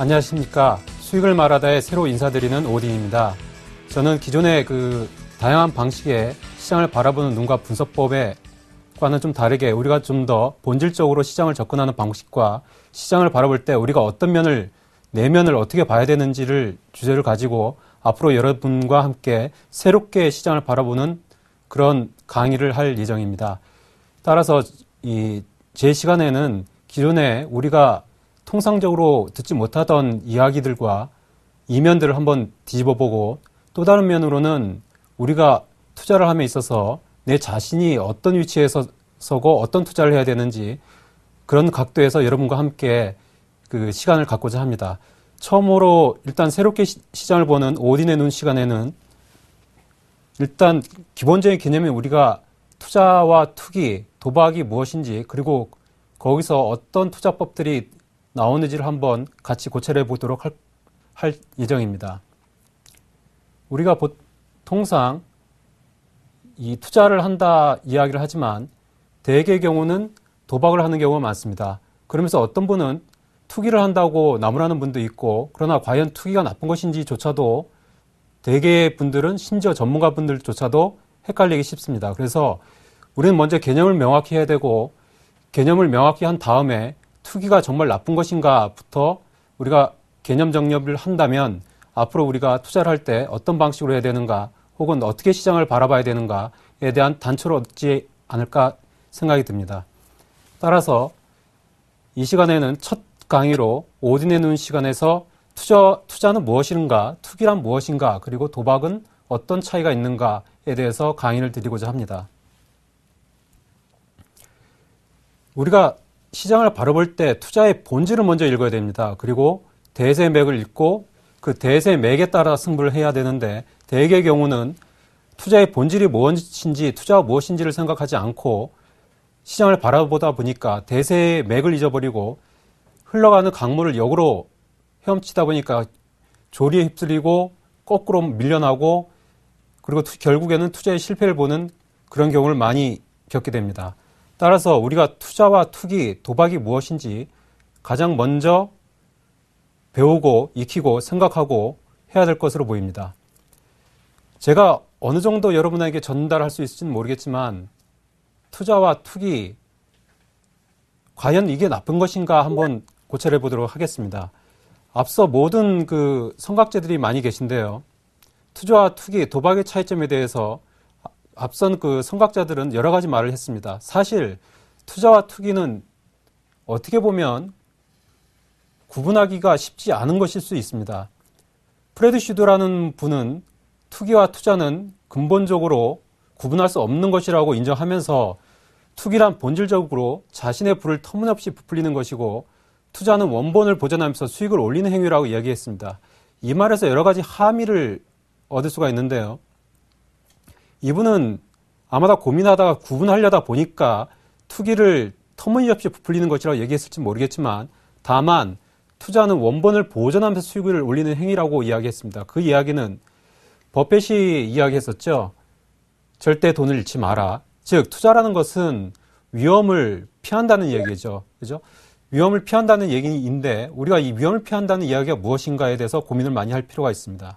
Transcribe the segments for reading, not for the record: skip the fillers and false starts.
안녕하십니까. 수익을 말하다에 새로 인사드리는 오딘입니다. 저는 기존의 다양한 방식의 시장을 바라보는 눈과 분석법과는 좀 다르게 우리가 좀 더 본질적으로 시장을 접근하는 방식과 시장을 바라볼 때 우리가 어떤 내면을 어떻게 봐야 되는지를 주제를 가지고 앞으로 여러분과 함께 새롭게 시장을 바라보는 그런 강의를 할 예정입니다. 따라서 제 시간에는 기존에 우리가 통상적으로 듣지 못하던 이야기들과 이면들을 한번 뒤집어보고 또 다른 면으로는 우리가 투자를 함에 있어서 내 자신이 어떤 위치에 서고 어떤 투자를 해야 되는지 그런 각도에서 여러분과 함께 그 시간을 갖고자 합니다. 처음으로 일단 새롭게 시장을 보는 오딘의 눈 시간에는 일단 기본적인 개념이 우리가 투자와 투기, 도박이 무엇인지 그리고 거기서 어떤 투자법들이 나오는지를 한번 같이 고찰해 보도록 할 예정입니다. 우리가 통상 이 투자를 한다 이야기를 하지만 대개의 경우는 도박을 하는 경우가 많습니다. 그러면서 어떤 분은 투기를 한다고 나무라는 분도 있고 그러나 과연 투기가 나쁜 것인지조차도 대개의 분들은 심지어 전문가분들조차도 헷갈리기 쉽습니다. 그래서 우리는 먼저 개념을 명확히 해야 되고 개념을 명확히 한 다음에 투기가 정말 나쁜 것인가부터 우리가 개념 정립을 한다면 앞으로 우리가 투자를 할 때 어떤 방식으로 해야 되는가 혹은 어떻게 시장을 바라봐야 되는가에 대한 단초를 얻지 않을까 생각이 듭니다. 따라서 이 시간에는 첫 강의로 오딘의 눈 시간에서 투자는 무엇인가, 투기란 무엇인가, 그리고 도박은 어떤 차이가 있는가에 대해서 강의를 드리고자 합니다. 우리가 시장을 바라볼 때 투자의 본질을 먼저 읽어야 됩니다. 그리고 대세 맥을 읽고 그 대세 맥에 따라 승부를 해야 되는데 대개의 경우는 투자의 본질이 무엇인지 투자가 무엇인지를 생각하지 않고 시장을 바라보다 보니까 대세의 맥을 잊어버리고 흘러가는 강물을 역으로 헤엄치다 보니까 조리에 휩쓸리고 거꾸로 밀려나고 그리고 결국에는 투자의 실패를 보는 그런 경우를 많이 겪게 됩니다. 따라서 우리가 투자와 투기, 도박이 무엇인지 가장 먼저 배우고 익히고 생각하고 해야 될 것으로 보입니다. 제가 어느 정도 여러분에게 전달할 수 있을지는 모르겠지만 투자와 투기 과연 이게 나쁜 것인가 한번 고찰해 보도록 하겠습니다. 앞서 모든 선각제들이 많이 계신데요. 투자와 투기, 도박의 차이점에 대해서 앞선 선각자들은 여러 가지 말을 했습니다. 사실 투자와 투기는 어떻게 보면 구분하기가 쉽지 않은 것일 수 있습니다. 프레드 슈드라는 분은 투기와 투자는 근본적으로 구분할 수 없는 것이라고 인정하면서 투기란 본질적으로 자신의 부를 터무니없이 부풀리는 것이고 투자는 원본을 보존하면서 수익을 올리는 행위라고 이야기했습니다. 이 말에서 여러 가지 함의를 얻을 수가 있는데요. 이분은 아마도 고민하다가 구분하려다 보니까 투기를 터무니없이 부풀리는 것이라고 얘기했을지 모르겠지만 다만 투자는 원본을 보존하면서 수익을 올리는 행위라고 이야기했습니다. 그 이야기는 버펫이 이야기했었죠. 절대 돈을 잃지 마라. 즉 투자라는 것은 위험을 피한다는 얘기죠. 그죠? 위험을 피한다는 얘기인데 우리가 이 위험을 피한다는 이야기가 무엇인가에 대해서 고민을 많이 할 필요가 있습니다.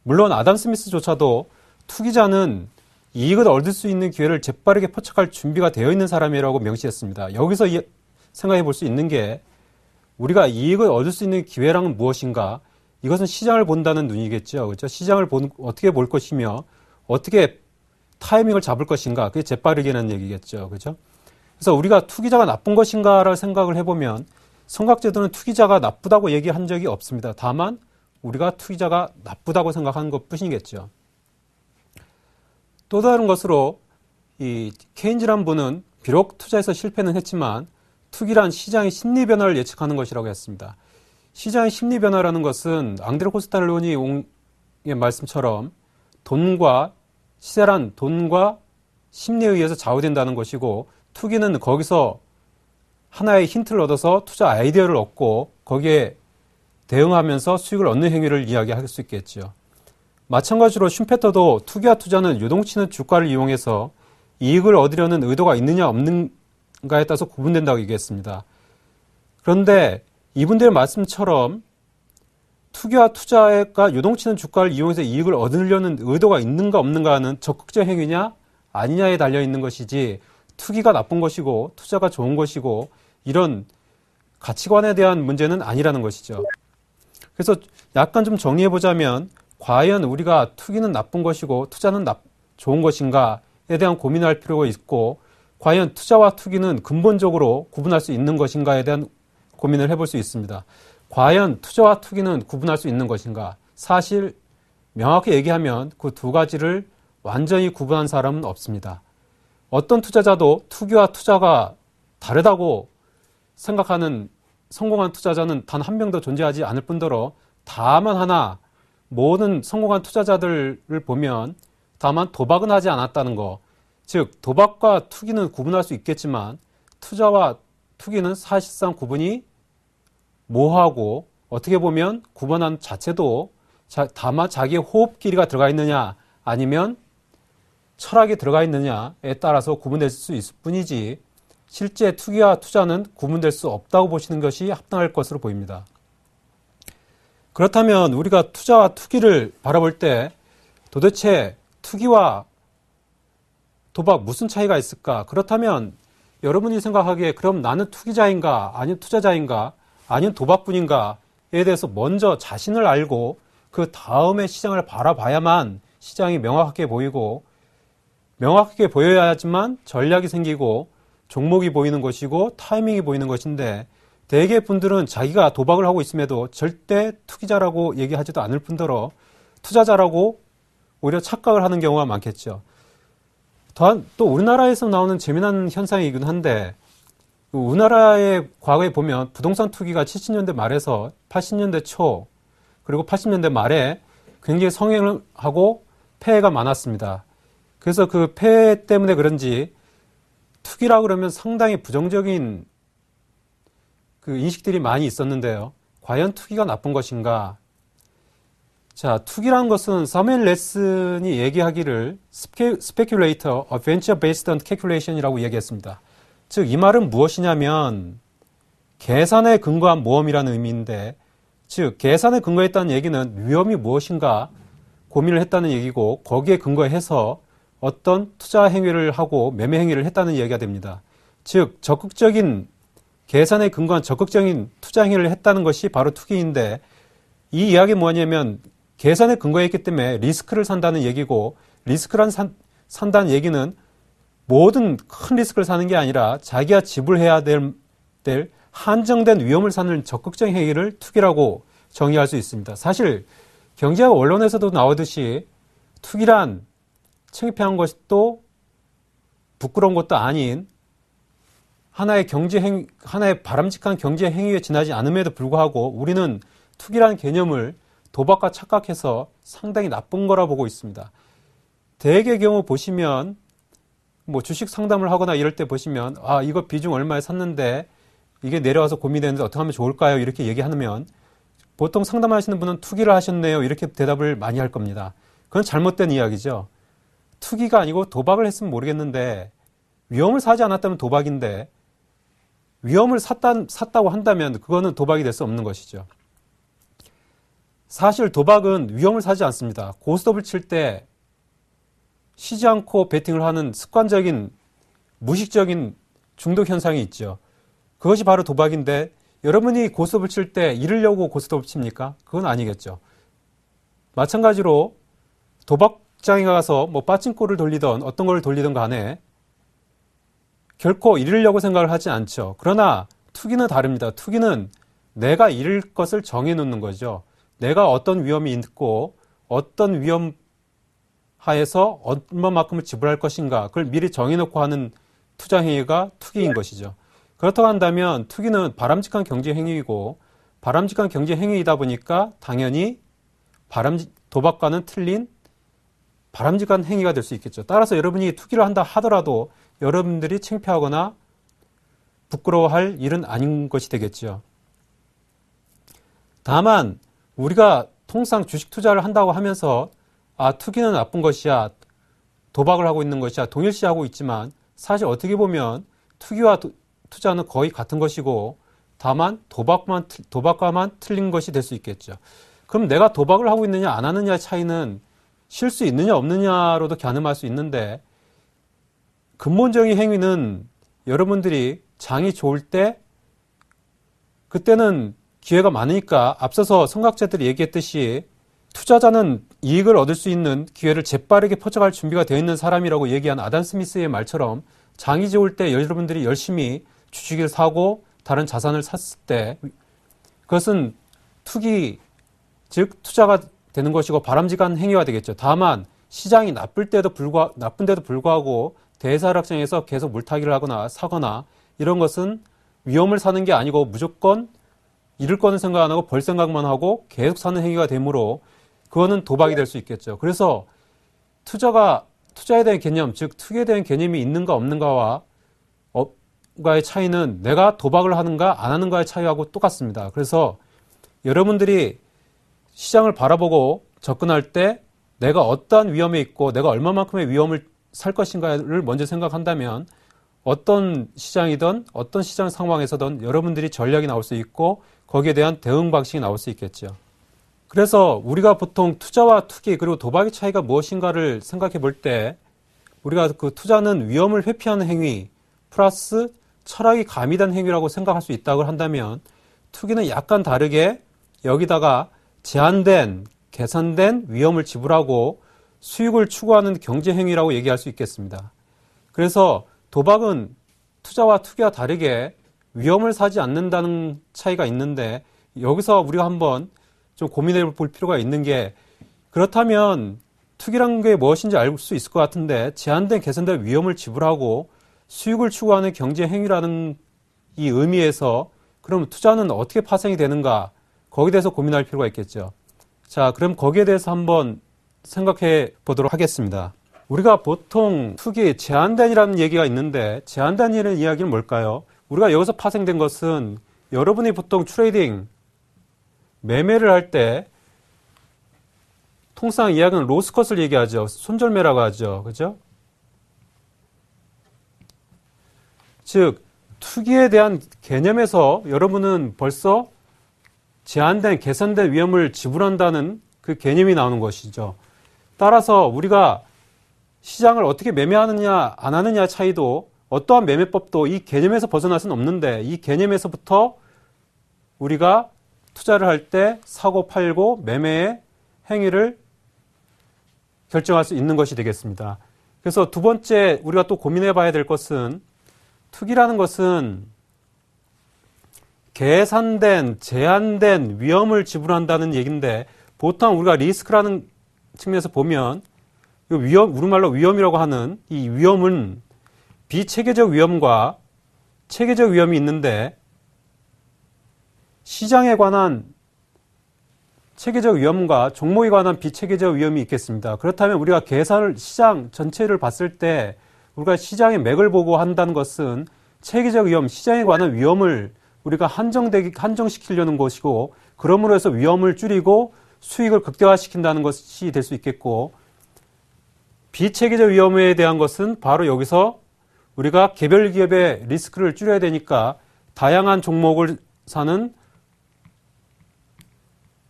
물론 아담 스미스조차도 투기자는 이익을 얻을 수 있는 기회를 재빠르게 포착할 준비가 되어 있는 사람이라고 명시했습니다. 여기서 생각해 볼 수 있는 게 우리가 이익을 얻을 수 있는 기회란 무엇인가? 이것은 시장을 본다는 눈이겠죠. 그렇죠? 시장을 어떻게 볼 것이며 어떻게 타이밍을 잡을 것인가? 그게 재빠르게는 얘기겠죠. 그렇죠? 그래서 우리가 투기자가 나쁜 것인가를 생각을 해보면 선각제도는 투기자가 나쁘다고 얘기한 적이 없습니다. 다만 우리가 투기자가 나쁘다고 생각하는 것 뿐이겠죠. 또 다른 것으로 이 케인즈란 분은 비록 투자에서 실패는 했지만 투기란 시장의 심리 변화를 예측하는 것이라고 했습니다. 시장의 심리 변화라는 것은 앙드레 코스탈로니의 말씀처럼 시세란 돈과 심리에 의해서 좌우된다는 것이고 투기는 거기서 하나의 힌트를 얻어서 투자 아이디어를 얻고 거기에 대응하면서 수익을 얻는 행위를 이야기할 수 있겠죠. 마찬가지로 슈페터도 투기와 투자는 요동치는 주가를 이용해서 이익을 얻으려는 의도가 있느냐 없는가에 따라서 구분된다고 얘기했습니다. 그런데 이분들의 말씀처럼 투기와 투자가 요동치는 주가를 이용해서 이익을 얻으려는 의도가 있는가 없는가는 적극적 행위냐 아니냐에 달려 있는 것이지 투기가 나쁜 것이고 투자가 좋은 것이고 이런 가치관에 대한 문제는 아니라는 것이죠. 그래서 약간 좀 정리해 보자면 과연 우리가 투기는 나쁜 것이고 투자는 좋은 것인가에 대한 고민할 필요가 있고 과연 투자와 투기는 근본적으로 구분할 수 있는 것인가에 대한 고민을 해볼 수 있습니다. 과연 투자와 투기는 구분할 수 있는 것인가? 사실 명확히 얘기하면 그 두 가지를 완전히 구분한 사람은 없습니다. 어떤 투자자도 투기와 투자가 다르다고 생각하는 성공한 투자자는 단 한 명도 존재하지 않을 뿐더러 다만 하나 모든 성공한 투자자들을 보면 다만 도박은 하지 않았다는 거. 즉 도박과 투기는 구분할 수 있겠지만 투자와 투기는 사실상 구분이 모호하고 어떻게 보면 구분한 자체도 다만 자기의 호흡 길이가 들어가 있느냐 아니면 철학이 들어가 있느냐에 따라서 구분될 수 있을 뿐이지 실제 투기와 투자는 구분될 수 없다고 보시는 것이 합당할 것으로 보입니다. 그렇다면 우리가 투자와 투기를 바라볼 때 도대체 투기와 도박 무슨 차이가 있을까? 그렇다면 여러분이 생각하기에 그럼 나는 투기자인가 아니면 투자자인가 아니면 도박꾼인가에 대해서 먼저 자신을 알고 그 다음에 시장을 바라봐야만 시장이 명확하게 보이고 명확하게 보여야지만 전략이 생기고 종목이 보이는 것이고 타이밍이 보이는 것인데 대개 분들은 자기가 도박을 하고 있음에도 절대 투기자라고 얘기하지도 않을 뿐더러 투자자라고 오히려 착각을 하는 경우가 많겠죠. 또한 또 우리나라에서 나오는 재미난 현상이긴 한데 우리나라의 과거에 보면 부동산 투기가 70년대 말에서 80년대 초 그리고 80년대 말에 굉장히 성행을 하고 폐해가 많았습니다. 그래서 그 폐해 때문에 그런지 투기라 그러면 상당히 부정적인 그 인식들이 많이 있었는데요. 과연 투기가 나쁜 것인가? 자, 투기라는 것은 사무엘 레슨이 얘기하기를 speculator, a venture based on calculation이라고 얘기했습니다. 즉, 이 말은 무엇이냐면 계산에 근거한 모험이라는 의미인데, 즉 계산에 근거했다는 얘기는 위험이 무엇인가 고민을 했다는 얘기고 거기에 근거해서 어떤 투자 행위를 하고 매매 행위를 했다는 얘기가 됩니다. 즉 적극적인 계산에 근거한 적극적인 투자 행위를 했다는 것이 바로 투기인데 이 이야기는 뭐냐면 계산에 근거했기 때문에 리스크를 산다는 얘기고 리스크란 산다는 얘기는 모든 큰 리스크를 사는 게 아니라 자기가 지불해야 될 한정된 위험을 사는 적극적인 행위를 투기라고 정의할 수 있습니다. 사실 경제학 원론에서도 나오듯이 투기란 창피한 것도 부끄러운 것도 아닌 하나의 하나의 바람직한 경제 행위에 지나지 않음에도 불구하고 우리는 투기라는 개념을 도박과 착각해서 상당히 나쁜 거라 보고 있습니다. 대개의 경우 보시면 뭐 주식 상담을 하거나 이럴 때 보시면 이거 비중 얼마에 샀는데 이게 내려와서 고민되는데 어떻게 하면 좋을까요? 이렇게 얘기하면 보통 상담하시는 분은 투기를 하셨네요. 이렇게 대답을 많이 할 겁니다. 그건 잘못된 이야기죠. 투기가 아니고 도박을 했으면 모르겠는데 위험을 사지 않았다면 도박인데 위험을 샀다고 한다면 그거는 도박이 될 수 없는 것이죠. 사실 도박은 위험을 사지 않습니다. 고스톱을 칠 때 쉬지 않고 배팅을 하는 습관적인 무의식적인 중독 현상이 있죠. 그것이 바로 도박인데 여러분이 고스톱을 칠 때 잃으려고 고스톱을 칩니까? 그건 아니겠죠. 마찬가지로 도박장에 가서 뭐 빠찡코를 돌리던 어떤 걸 돌리든 간에 결코 잃으려고 생각을 하지 않죠. 그러나 투기는 다릅니다. 투기는 내가 잃을 것을 정해놓는 거죠. 내가 어떤 위험이 있고 어떤 위험 하에서 얼마만큼을 지불할 것인가 그걸 미리 정해놓고 하는 투자 행위가 투기인 것이죠. 그렇다고 한다면 투기는 바람직한 경제 행위이고 바람직한 경제 행위이다 보니까 당연히 도박과는 틀린 바람직한 행위가 될 수 있겠죠. 따라서 여러분이 투기를 한다 하더라도 여러분들이 창피하거나 부끄러워할 일은 아닌 것이 되겠죠. 다만 우리가 통상 주식 투자를 한다고 하면서 투기는 나쁜 것이야, 도박을 하고 있는 것이야 동일시하고 있지만 사실 어떻게 보면 투기와 투자는 거의 같은 것이고 다만 도박과만 틀린 것이 될 수 있겠죠. 그럼 내가 도박을 하고 있느냐 안 하느냐의 차이는 쉴 수 있느냐 없느냐로도 가늠할 수 있는데, 근본적인 행위는 여러분들이 장이 좋을 때 그때는 기회가 많으니까, 앞서서 성각자들이 얘기했듯이 투자자는 이익을 얻을 수 있는 기회를 재빠르게 퍼져갈 준비가 되어 있는 사람이라고 얘기한 아담 스미스의 말처럼, 장이 좋을 때 여러분들이 열심히 주식을 사고 다른 자산을 샀을 때 그것은 투기, 즉 투자가 되는 것이고 바람직한 행위가 되겠죠. 다만 시장이 나쁜데도 불구하고 대사락장에서 계속 물타기를 하거나 사거나 이런 것은 위험을 사는 게 아니고 무조건 잃을 거는 생각 안 하고 벌 생각만 하고 계속 사는 행위가 되므로 그거는 도박이 될 수 있겠죠. 그래서 투자에 대한 개념, 즉 투기에 대한 개념이 있는가 없는가와의 차이는 내가 도박을 하는가 안 하는가의 차이하고 똑같습니다. 그래서 여러분들이 시장을 바라보고 접근할 때 내가 어떠한 위험에 있고 내가 얼마만큼의 위험을 살 것인가를 먼저 생각한다면 어떤 시장이든 어떤 시장 상황에서든 여러분들이 전략이 나올 수 있고 거기에 대한 대응 방식이 나올 수 있겠죠. 그래서 우리가 보통 투자와 투기 그리고 도박의 차이가 무엇인가를 생각해 볼 때 우리가 그 투자는 위험을 회피하는 행위 플러스 철학이 가미된 행위라고 생각할 수 있다고 한다면, 투기는 약간 다르게 여기다가 제한된 계산된 위험을 지불하고 수익을 추구하는 경제 행위라고 얘기할 수 있겠습니다. 그래서 도박은 투자와 투기와 다르게 위험을 사지 않는다는 차이가 있는데, 여기서 우리가 한번 좀 고민해 볼 필요가 있는 게, 그렇다면 투기란 게 무엇인지 알 수 있을 것 같은데 제한된 계산된 위험을 지불하고 수익을 추구하는 경제 행위라는 이 의미에서 그럼 투자는 어떻게 파생이 되는가, 거기에 대해서 고민할 필요가 있겠죠. 자, 그럼 거기에 대해서 한번 생각해 보도록 하겠습니다. 우리가 보통 투기 제한된이라는 얘기가 있는데, 제한된이라는 이야기는 뭘까요? 우리가 여기서 파생된 것은 여러분이 보통 트레이딩 매매를 할 때 통상 이야기는 로스컷을 얘기하죠. 손절매라고 하죠. 그죠? 즉 투기에 대한 개념에서 여러분은 벌써 제한된 계산된 위험을 지불한다는 그 개념이 나오는 것이죠. 따라서 우리가 시장을 어떻게 매매하느냐 안 하느냐의 차이도, 어떠한 매매법도 이 개념에서 벗어날 수는 없는데, 이 개념에서부터 우리가 투자를 할 때 사고 팔고 매매의 행위를 결정할 수 있는 것이 되겠습니다. 그래서 두 번째 우리가 또 고민해 봐야 될 것은, 투기라는 것은 계산된 제한된 위험을 지불한다는 얘기인데, 보통 우리가 리스크라는 측면에서 보면 우리말로 위험이라고 하는 이 위험은 비체계적 위험과 체계적 위험이 있는데, 시장에 관한 체계적 위험과 종목에 관한 비체계적 위험이 있겠습니다. 그렇다면 우리가 시장 전체를 봤을 때 우리가 시장의 맥을 보고 한다는 것은 체계적 위험, 시장에 관한 위험을 우리가 한정시키려는 것이고, 그러므로 해서 위험을 줄이고 수익을 극대화시킨다는 것이 될 수 있겠고, 비체계적 위험에 대한 것은 바로 여기서 우리가 개별 기업의 리스크를 줄여야 되니까 다양한 종목을 사는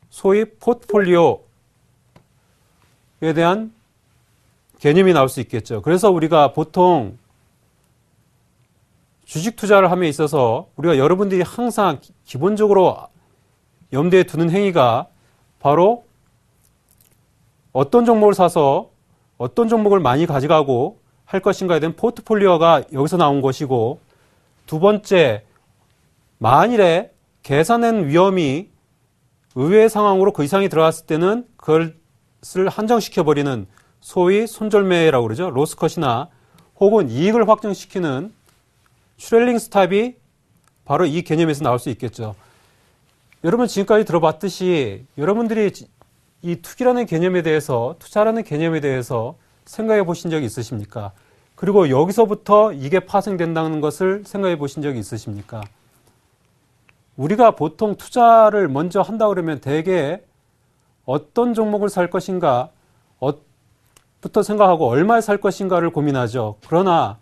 소위 포트폴리오에 대한 개념이 나올 수 있겠죠. 그래서 우리가 보통 주식 투자를 함에 있어서 우리가 여러분들이 항상 기본적으로 염두에 두는 행위가 바로 어떤 종목을 사서 어떤 종목을 많이 가져가고 할 것인가에 대한 포트폴리오가 여기서 나온 것이고, 두 번째, 만일에 계산된 위험이 의외의 상황으로 그 이상이 들어갔을 때는 그것을 한정시켜버리는 소위 손절매라고 그러죠. 로스컷이나 혹은 이익을 확정시키는 트레일링 스탑이 바로 이 개념에서 나올 수 있겠죠. 여러분 지금까지 들어봤듯이 여러분들이 이 투기라는 개념에 대해서, 투자라는 개념에 대해서 생각해 보신 적이 있으십니까? 그리고 여기서부터 이게 파생된다는 것을 생각해 보신 적이 있으십니까? 우리가 보통 투자를 먼저 한다 그러면 대개 어떤 종목을 살 것인가 부터 생각하고 얼마에 살 것인가를 고민하죠. 그러나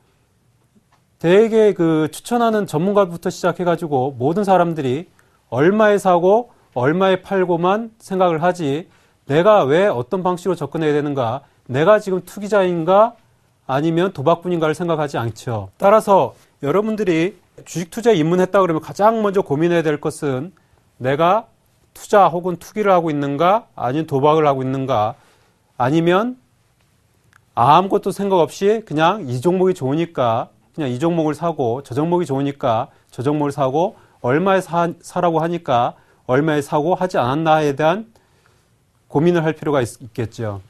대개 그 추천하는 전문가부터 시작해가지고 모든 사람들이 얼마에 사고 얼마에 팔고만 생각을 하지 내가 왜 어떤 방식으로 접근해야 되는가, 내가 지금 투기자인가 아니면 도박꾼인가를 생각하지 않죠. 따라서 여러분들이 주식 투자에 입문했다 그러면 가장 먼저 고민해야 될 것은 내가 투자 혹은 투기를 하고 있는가 아니면 도박을 하고 있는가, 아니면 아무것도 생각 없이 그냥 이 종목이 좋으니까 그냥 이 종목을 사고, 저 종목이 좋으니까 저 종목을 사고, 얼마에 사라고 하니까 얼마에 사고 하지 않았나에 대한 고민을 할 필요가 있겠죠.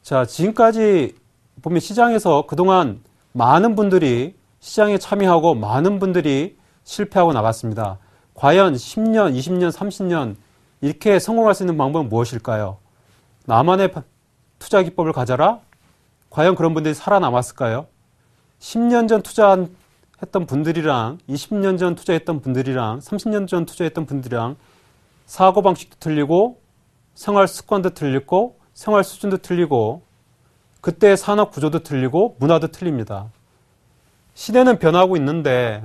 자, 지금까지 보면 시장에서 그동안 많은 분들이 시장에 참여하고 많은 분들이 실패하고 나갔습니다. 과연 10년, 20년, 30년 이렇게 성공할 수 있는 방법은 무엇일까요? 나만의 투자 기법을 가져라? 과연 그런 분들이 살아남았을까요? 10년 전 투자했던 분들이랑 20년 전 투자했던 분들이랑 30년 전 투자했던 분들이랑 사고방식도 틀리고 생활 습관도 틀리고 생활 수준도 틀리고 그때의 산업 구조도 틀리고 문화도 틀립니다. 시대는 변하고 있는데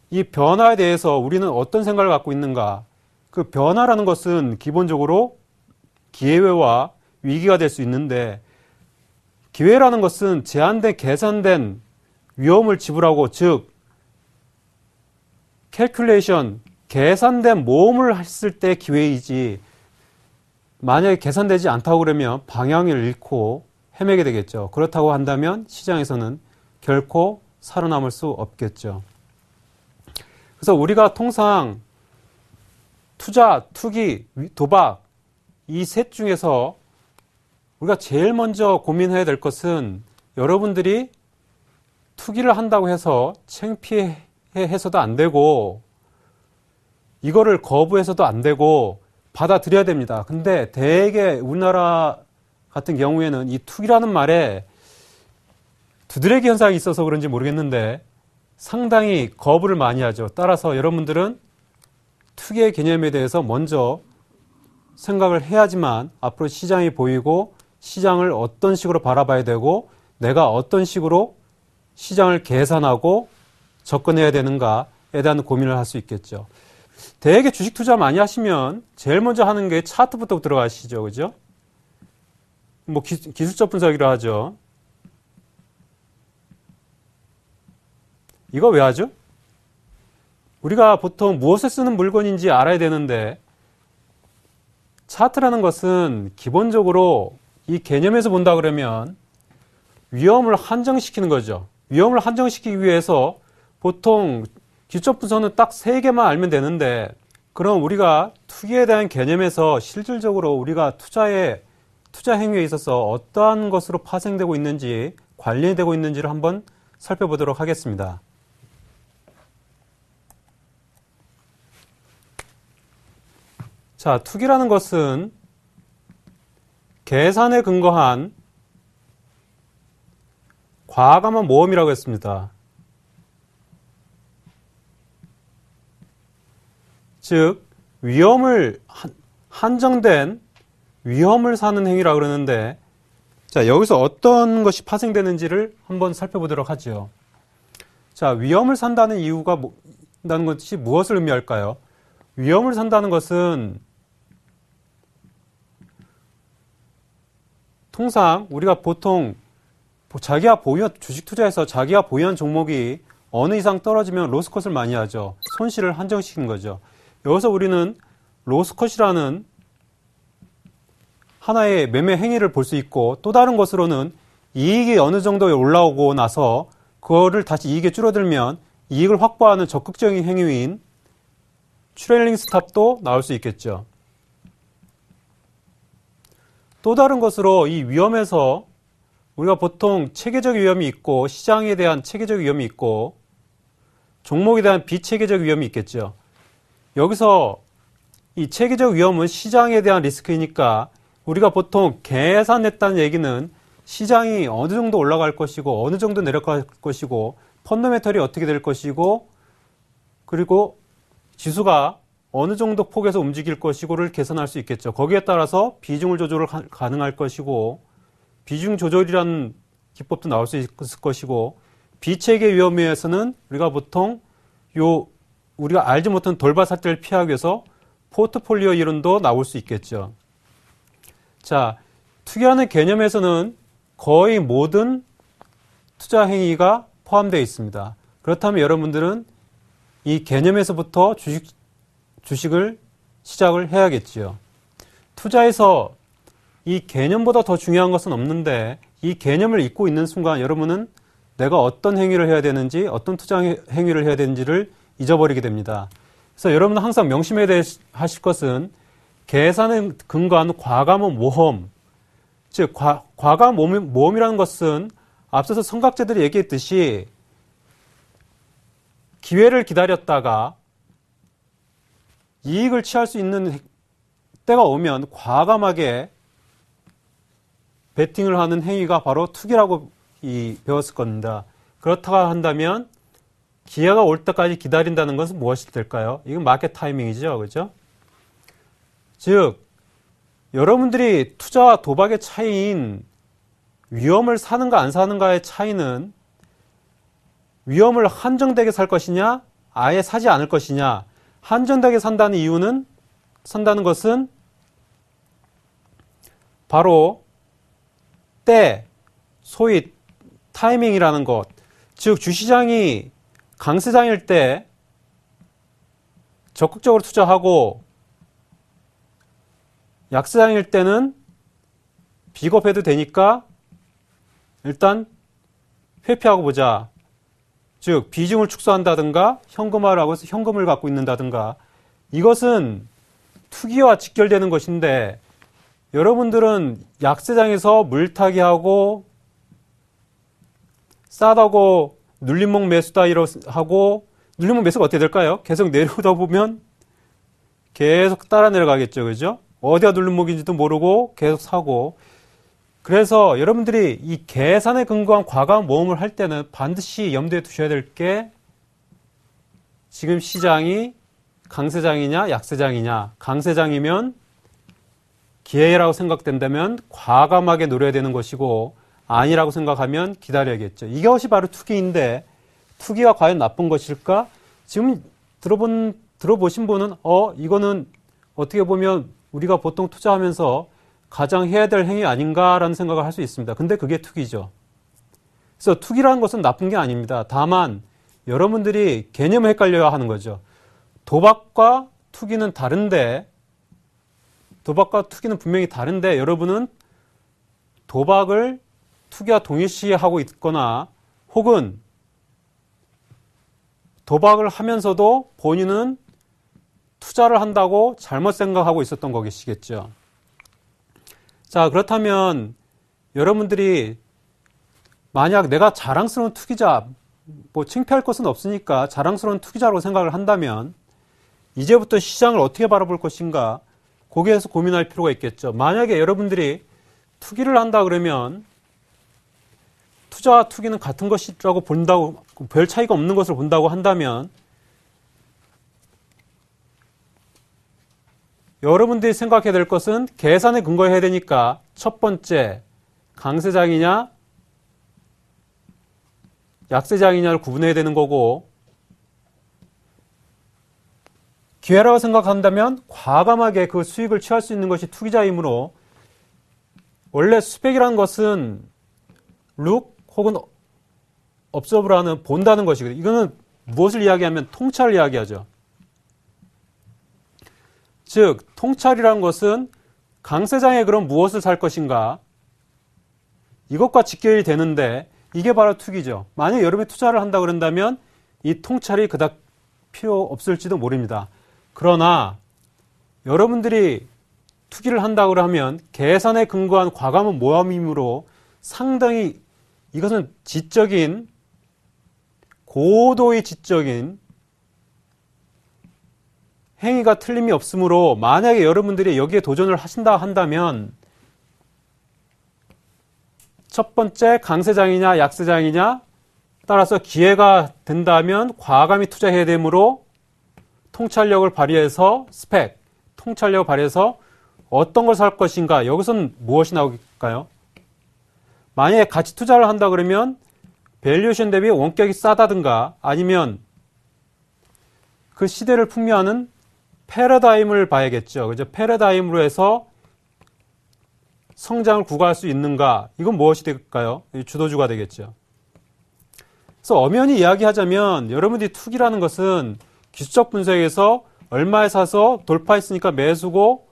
이 변화에 대해서 우리는 어떤 생각을 갖고 있는가? 그 변화라는 것은 기본적으로 기회와 위기가 될 수 있는데, 기회라는 것은 제한된 계산된 위험을 지불하고, 즉 캘큘레이션, 계산된 모험을 했을 때 기회이지, 만약에 계산되지 않다고 그러면 방향을 잃고 헤매게 되겠죠. 그렇다고 한다면 시장에서는 결코 살아남을 수 없겠죠. 그래서 우리가 통상 투자, 투기, 도박 이 셋 중에서 우리가 제일 먼저 고민해야 될 것은, 여러분들이 투기를 한다고 해서 창피해서도 안 되고 이거를 거부해서도 안 되고 받아들여야 됩니다. 근데 대개 우리나라 같은 경우에는 이 투기라는 말에 두드러기 현상이 있어서 그런지 모르겠는데 상당히 거부를 많이 하죠. 따라서 여러분들은 투기의 개념에 대해서 먼저 생각을 해야지만 앞으로 시장이 보이고 시장을 어떤 식으로 바라봐야 되고 내가 어떤 식으로 시장을 계산하고 접근해야 되는가에 대한 고민을 할 수 있겠죠. 대개 주식 투자 많이 하시면 제일 먼저 하는 게 차트부터 들어가시죠. 그죠? 뭐 기술적 분석이라 하죠. 이거 왜 하죠? 우리가 보통 무엇에 쓰는 물건인지 알아야 되는데, 차트라는 것은 기본적으로 이 개념에서 본다 그러면 위험을 한정시키는 거죠. 위험을 한정시키기 위해서 보통 기술적 분석은 딱 3개만 알면 되는데, 그럼 우리가 투기에 대한 개념에서 실질적으로 우리가 투자 행위에 있어서 어떠한 것으로 파생되고 있는지, 관련되고 있는지를 한번 살펴보도록 하겠습니다. 자, 투기라는 것은 계산에 근거한 과감한 모험이라고 했습니다. 즉, 한정된 위험을 사는 행위라고 그러는데, 자, 여기서 어떤 것이 파생되는지를 한번 살펴보도록 하죠. 자, 위험을 산다는 이유가 다는 것이 무엇을 의미할까요? 위험을 산다는 것은 통상 우리가 보통 주식 투자에서 자기가 보유한 종목이 어느 이상 떨어지면 로스컷을 많이 하죠. 손실을 한정시키는 거죠. 여기서 우리는 로스컷이라는 하나의 매매 행위를 볼 수 있고, 또 다른 것으로는 이익이 어느 정도에 올라오고 나서 그거를 다시 이익에 줄어들면 이익을 확보하는 적극적인 행위인 트레일링 스탑도 나올 수 있겠죠. 또 다른 것으로 이 위험에서 우리가 보통 체계적 위험이 있고, 시장에 대한 체계적 위험이 있고, 종목에 대한 비체계적 위험이 있겠죠. 여기서 이 체계적 위험은 시장에 대한 리스크이니까 우리가 보통 계산했다는 얘기는 시장이 어느 정도 올라갈 것이고 어느 정도 내려갈 것이고 펀더멘털이 어떻게 될 것이고 그리고 지수가 어느 정도 폭에서 움직일 것이고를 계산할 수 있겠죠. 거기에 따라서 비중을 조절 가능할 것이고, 비중 조절이라는 기법도 나올 수 있을 것이고, 비체계 위험에서는 우리가 보통 우리가 알지 못한 돌발 사태를 피하기 위해서 포트폴리오 이론도 나올 수 있겠죠. 자, 투기라는 개념에서는 거의 모든 투자 행위가 포함되어 있습니다. 그렇다면 여러분들은 이 개념에서부터 주식을 시작을 해야겠지요. 투자에서 이 개념보다 더 중요한 것은 없는데 이 개념을 잊고 있는 순간 여러분은 내가 어떤 행위를 해야 되는지, 어떤 투자 행위를 해야 되는지를 잊어버리게 됩니다. 그래서 여러분은 항상 명심해야 하실 것은 계산에 근거한 과감한 모험, 즉 과감한 모험이라는 것은 앞서서 선각자들이 얘기했듯이 기회를 기다렸다가 이익을 취할 수 있는 때가 오면 과감하게 베팅을 하는 행위가 바로 투기라고 배웠을 겁니다. 그렇다고 한다면 기회가 올 때까지 기다린다는 것은 무엇이 될까요? 이건 마켓 타이밍이죠. 그죠? 즉, 여러분들이 투자와 도박의 차이인 위험을 사는가 안 사는가의 차이는 위험을 한정되게 살 것이냐, 아예 사지 않을 것이냐. 한정되게 산다는 것은 바로 때, 소위 타이밍이라는 것. 즉, 주시장이 강세장일 때 적극적으로 투자하고 약세장일 때는 비겁해도 되니까 일단 회피하고 보자. 즉 비중을 축소한다든가 현금화를 하고 현금을 갖고 있는다든가 이것은 투기와 직결되는 것인데 여러분들은 약세장에서 물타기하고 싸다고 눌림목 매수다 하고 눌림목 매수가 어떻게 될까요? 계속 내려오다 보면 계속 따라 내려가겠죠. 그죠? 어디가 눌림목인지도 모르고 계속 사고 그래서 여러분들이 이 계산에 근거한 과감한 모험을 할 때는 반드시 염두에 두셔야 될 게 지금 시장이 강세장이냐 약세장이냐 강세장이면 기회라고 생각된다면 과감하게 노려야 되는 것이고 아니라고 생각하면 기다려야겠죠. 이것이 바로 투기인데 투기가 과연 나쁜 것일까? 지금 들어보신 분은 이거는 어떻게 보면 우리가 보통 투자하면서 가장 해야 될 행위 아닌가라는 생각을 할 수 있습니다. 근데 그게 투기죠. 그래서 투기라는 것은 나쁜 게 아닙니다. 다만 여러분들이 개념을 헷갈려야 하는 거죠. 도박과 투기는 분명히 다른데 여러분은 도박을 투기와 동일시하고 있거나 혹은 도박을 하면서도 본인은 투자를 한다고 잘못 생각하고 있었던 것이겠죠. 자, 그렇다면 여러분들이 만약 내가 자랑스러운 투기자, 창피할 것은 없으니까 자랑스러운 투기자로 생각을 한다면 이제부터 시장을 어떻게 바라볼 것인가 거기에서 고민할 필요가 있겠죠. 만약에 여러분들이 투기를 한다 그러면 투자와 투기는 같은 것이라고 본다고 별 차이가 없는 것을 본다고 한다면 여러분들이 생각해야 될 것은 계산에 근거해야 되니까 첫 번째 강세장이냐 약세장이냐를 구분해야 되는 거고 기회라고 생각한다면 과감하게 그 수익을 취할 수 있는 것이 투기자이므로 원래 수백이라는 것은 룩 혹은 업서브라는 본다는 것이거든요. 이거는 무엇을 이야기하면 통찰을 이야기하죠. 즉 통찰이라는 것은 강세장에 그럼 무엇을 살 것인가 이것과 직결이 되는데 이게 바로 투기죠. 만약 여러분이 투자를 한다 그런다면 이 통찰이 그닥 필요 없을지도 모릅니다. 그러나 여러분들이 투기를 한다고 하면 계산에 근거한 과감한 모험이므로 상당히 이것은 고도의 지적인 행위가 틀림이 없으므로 만약에 여러분들이 여기에 도전을 하신다 한다면 첫 번째 강세장이냐 약세장이냐 따라서 기회가 된다면 과감히 투자해야 되므로 통찰력을 발휘해서 통찰력을 발휘해서 어떤 걸 살 것인가 여기서는 무엇이 나올까요? 만약에 같이 투자를 한다 그러면 밸류에이션 대비 원격이 싸다든가 아니면 그 시대를 풍미하는 패러다임을 봐야겠죠. 그죠? 패러다임으로 해서 성장을 구가할 수 있는가? 이건 무엇이 될까요? 주도주가 되겠죠. 그래서 엄연히 이야기하자면 여러분들이 투기라는 것은 기술적 분석에서 얼마에 사서 돌파했으니까 매수고